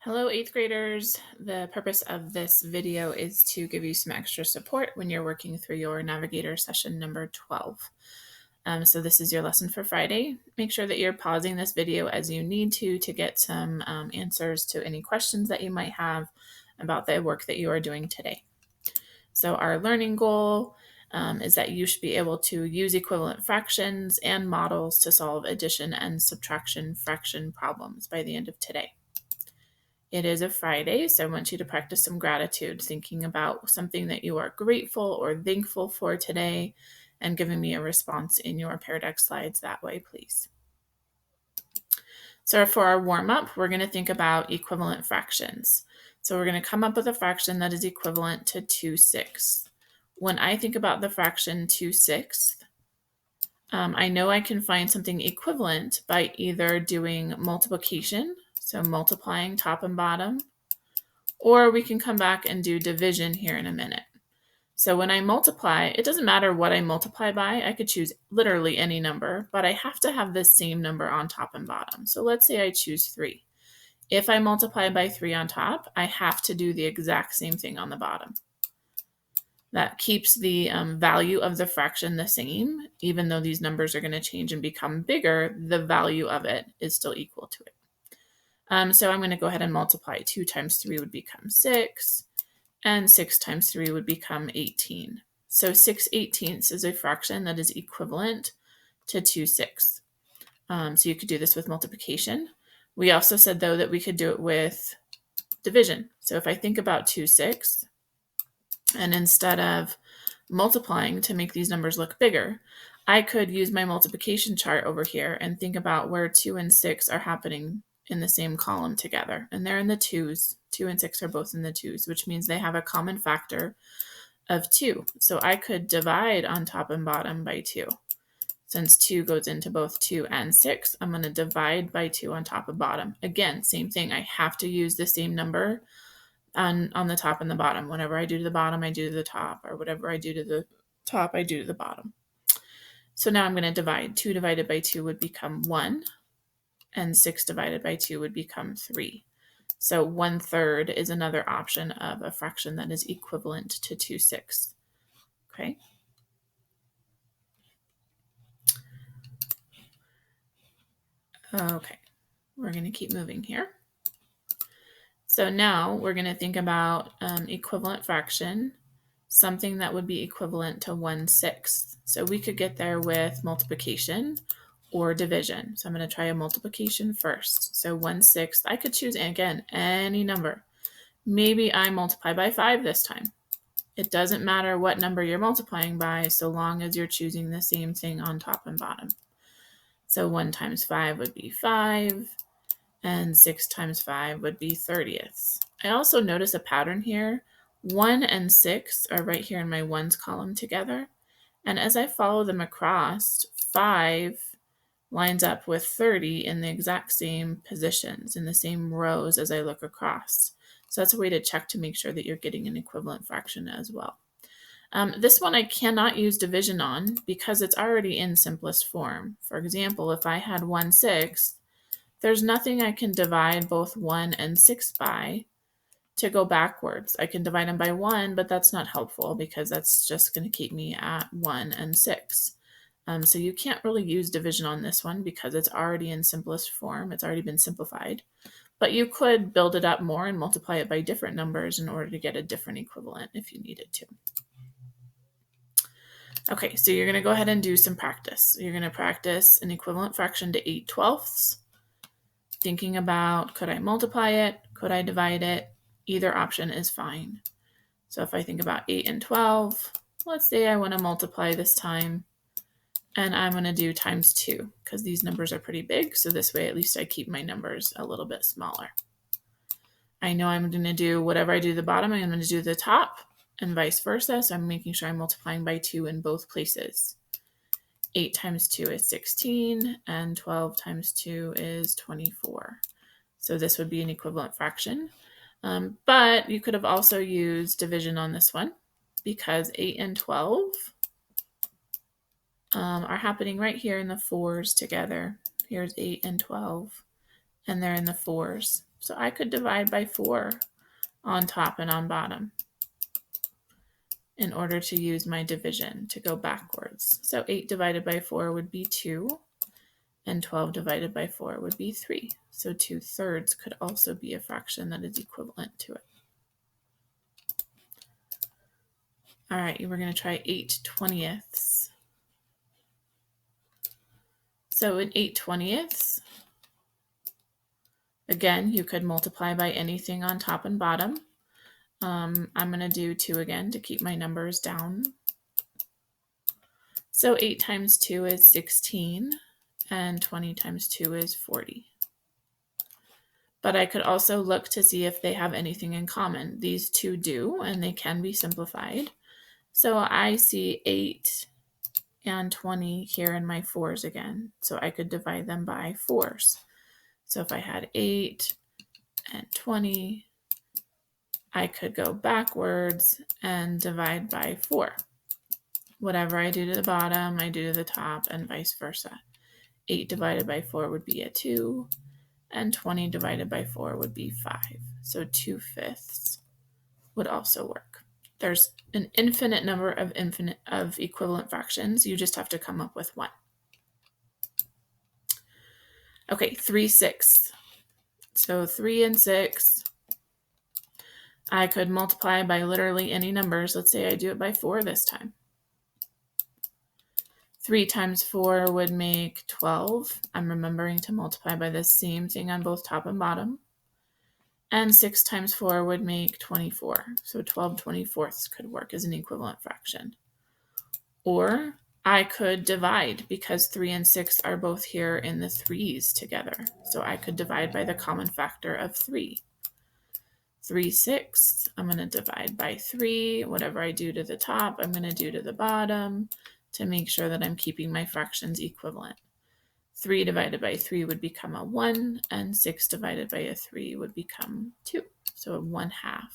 Hello, 8th graders. The purpose of this video is to give you some extra support when you're working through your Navigator session number 12. So this is your lesson for Friday. Make sure that you're pausing this video as you need to get some answers to any questions that you might have about the work that you are doing today. So our learning goal is that you should be able to use equivalent fractions and models to solve addition and subtraction fraction problems by the end of today. It is a Friday, so I want you to practice some gratitude, thinking about something that you are grateful or thankful for today, and giving me a response in your Pear Deck slides that way, please. So for our warm-up, we're going to think about equivalent fractions. So we're going to come up with a fraction that is equivalent to 2/6. When I think about the fraction 2/6, I know I can find something equivalent by either doing multiplication, so multiplying top and bottom, or we can come back and do division here in a minute. So when I multiply, it doesn't matter what I multiply by. I could choose literally any number, but I have to have the same number on top and bottom. So let's say I choose 3. If I multiply by 3 on top, I have to do the exact same thing on the bottom. That keeps the value of the fraction the same. Even though these numbers are going to change and become bigger, the value of it is still equal to it. So I'm going to go ahead and multiply. 2 times 3 would become 6, and 6 times 3 would become 18. So 6/18 is a fraction that is equivalent to 2/6. So you could do this with multiplication. We also said, though, that we could do it with division. So if I think about 2/6, and instead of multiplying to make these numbers look bigger, I could use my multiplication chart over here and think about where 2 and 6 are happening in the same column together. And they're in the 2s. 2 and 6 are both in the 2s, which means they have a common factor of 2. So I could divide on top and bottom by 2. Since 2 goes into both 2 and 6, I'm going to divide by 2 on top and bottom. Again, same thing. I have to use the same number on the top and the bottom. Whenever I do to the bottom, I do to the top, or whatever I do to the top, I do to the bottom. So now I'm going to divide. 2 divided by 2 would become 1, and 6 divided by 2 would become 3. So 1/3 is another option of a fraction that is equivalent to 2/6. Okay. Okay, we're going to keep moving here. So now we're going to think about equivalent fraction, something that would be equivalent to 1/6. So we could get there with multiplication or division. So I'm going to try a multiplication first. So 1/6, I could choose, again, any number. Maybe I multiply by 5 this time. It doesn't matter what number you're multiplying by, so long as you're choosing the same thing on top and bottom. So 1 times 5 would be 5, and 6 times 5 would be 30ths. I also notice a pattern here. 1 and 6 are right here in my ones column together. And as I follow them across, 5 lines up with 30 in the exact same positions, in the same rows as I look across. So that's a way to check to make sure that you're getting an equivalent fraction as well. This one I cannot use division on because it's already in simplest form. For example, if I had 1/6, there's nothing I can divide both 1 and 6 by to go backwards. I can divide them by 1, but that's not helpful because that's just going to keep me at 1 and 6. So you can't really use division on this one because it's already in simplest form. It's already been simplified. But you could build it up more and multiply it by different numbers in order to get a different equivalent if you needed to. Okay, so you're going to go ahead and do some practice. You're going to practice an equivalent fraction to 8/12. Thinking about, could I multiply it? Could I divide it? Either option is fine. So if I think about 8 and 12, let's say I want to multiply this time, and I'm going to do times 2 because these numbers are pretty big. So this way, at least I keep my numbers a little bit smaller. I know I'm going to do whatever I do to the bottom, I'm going to do the top and vice versa. So I'm making sure I'm multiplying by 2 in both places. 8 times 2 is 16, and 12 times 2 is 24. So this would be an equivalent fraction. But you could have also used division on this one because 8 and 12 are happening right here in the 4s together. Here's 8 and 12, and they're in the 4s. So I could divide by 4 on top and on bottom in order to use my division to go backwards. So 8 divided by 4 would be 2, and 12 divided by 4 would be 3. So 2/3 could also be a fraction that is equivalent to it. All right, we're going to try 8/20. So in 8/20, again, you could multiply by anything on top and bottom. I'm going to do 2 again to keep my numbers down. So 8 times 2 is 16, and 20 times 2 is 40. But I could also look to see if they have anything in common. These two do, and they can be simplified. So I see 8 and 20 here in my 4s again. So I could divide them by 4s. So if I had 8 and 20, I could go backwards and divide by 4. Whatever I do to the bottom, I do to the top, and vice versa. 8 divided by 4 would be a 2, and 20 divided by 4 would be 5. So 2/5 would also work. There's an infinite number of equivalent fractions. You just have to come up with one. Okay, 3/6. So 3 and 6. I could multiply by literally any numbers. Let's say I do it by 4 this time. 3 times 4 would make 12. I'm remembering to multiply by the same thing on both top and bottom. And 6 times 4 would make 24. So 12/24 could work as an equivalent fraction. Or I could divide, because 3 and 6 are both here in the 3's together. So I could divide by the common factor of 3. 3/6, I'm going to divide by 3. Whatever I do to the top, I'm going to do to the bottom to make sure that I'm keeping my fractions equivalent. 3 divided by 3 would become a 1, and 6 divided by a 3 would become 2. So 1/2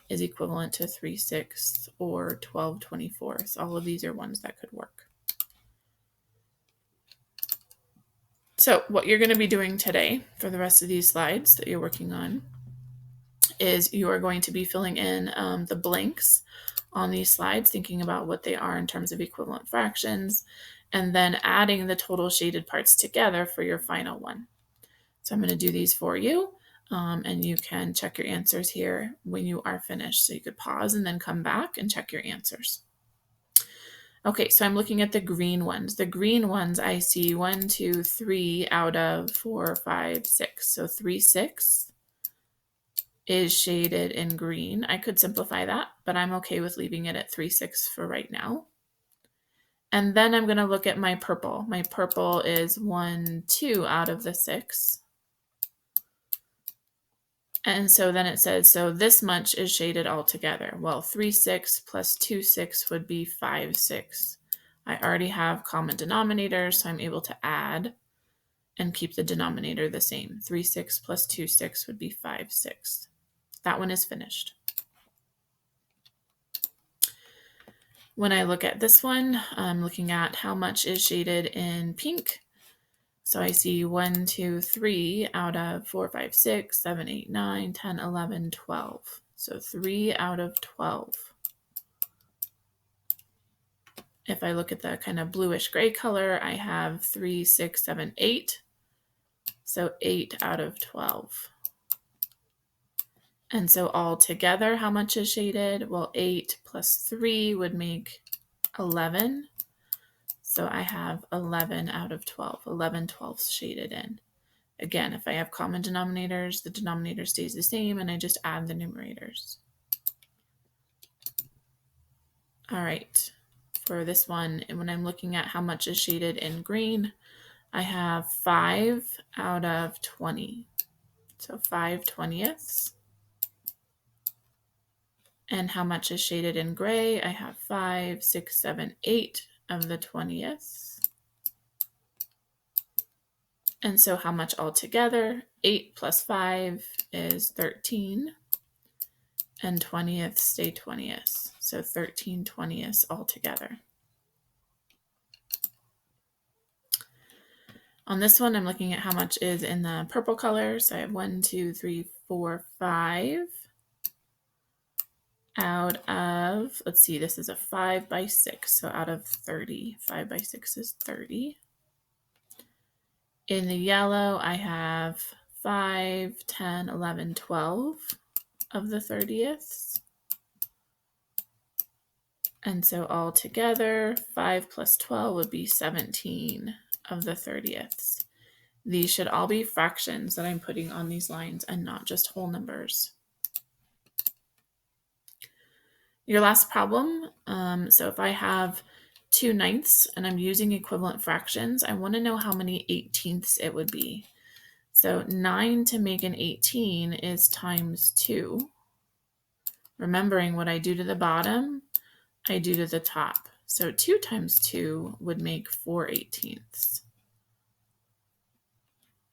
is equivalent to 3/6 or 12/24. All of these are ones that could work. So what you're going to be doing today for the rest of these slides that you're working on is you are going to be filling in the blanks on these slides, thinking about what they are in terms of equivalent fractions, and then adding the total shaded parts together for your final one. So I'm going to do these for you, and you can check your answers here when you are finished. So you could pause and then come back and check your answers. Okay, so I'm looking at the green ones. The green ones, I see 1, 2, 3 out of 4, 5, 6. So 3/6 is shaded in green. I could simplify that, but I'm okay with leaving it at 3/6 for right now. And then I'm going to look at my purple. My purple is 1, 2 out of the 6. And so then it says, so this much is shaded all together. Well, 3/6 plus 2/6 would be 5/6. I already have common denominators, so I'm able to add and keep the denominator the same. 3/6 plus 2/6 would be 5/6. That one is finished. When I look at this one, I'm looking at how much is shaded in pink. So I see 1, 2, 3 out of 4, 5, 6, 7, 8, 9, 10, 11, 12. So 3 out of 12. If I look at the kind of bluish gray color, I have 3, 6, 7, 8. So 8 out of 12. And so all together, how much is shaded? Well, 8 plus 3 would make 11. So I have 11 out of 12, 11/12 shaded in. Again, if I have common denominators, the denominator stays the same, and I just add the numerators. All right, for this one, when I'm looking at how much is shaded in green, I have 5 out of 20. So 5/20. And how much is shaded in gray? I have 5, 6, 7, 8 of the 20th. And so how much altogether? 8 plus 5 is 13. And 20th stay 20th. So 13/20 altogether. On this one, I'm looking at how much is in the purple color. So I have 1, 2, 3, 4, 5 out of, let's see, this is a 5 by 6. So out of 30, 5 by 6 is 30. In the yellow, I have 5, 10, 11, 12 of the 30ths. And so all together, 5 plus 12 would be 17 of the 30ths. These should all be fractions that I'm putting on these lines and not just whole numbers. Your last problem, so if I have 2/9 and I'm using equivalent fractions, I want to know how many 18ths it would be. So 9 to make an 18 is times 2. Remembering what I do to the bottom, I do to the top. So 2 times 2 would make 4/18.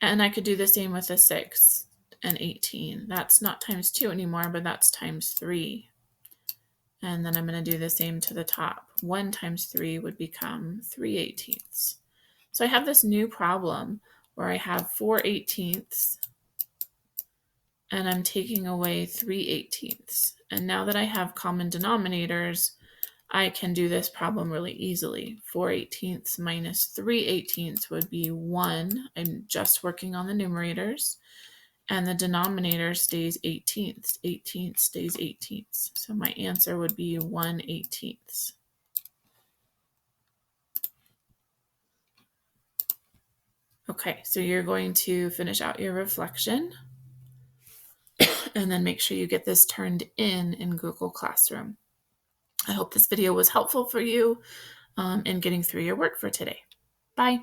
And I could do the same with a 6 and 18. That's not times 2 anymore, but that's times 3. And then I'm going to do the same to the top. 1 times 3 would become 3/18. So I have this new problem where I have 4/18 and I'm taking away 3/18. And now that I have common denominators, I can do this problem really easily. 4/18 minus 3/18 would be 1. I'm just working on the numerators. And the denominator stays 18ths. 18ths stays 18ths. So my answer would be 1/18. Okay, so you're going to finish out your reflection and then make sure you get this turned in Google Classroom. I hope this video was helpful for you in getting through your work for today. Bye.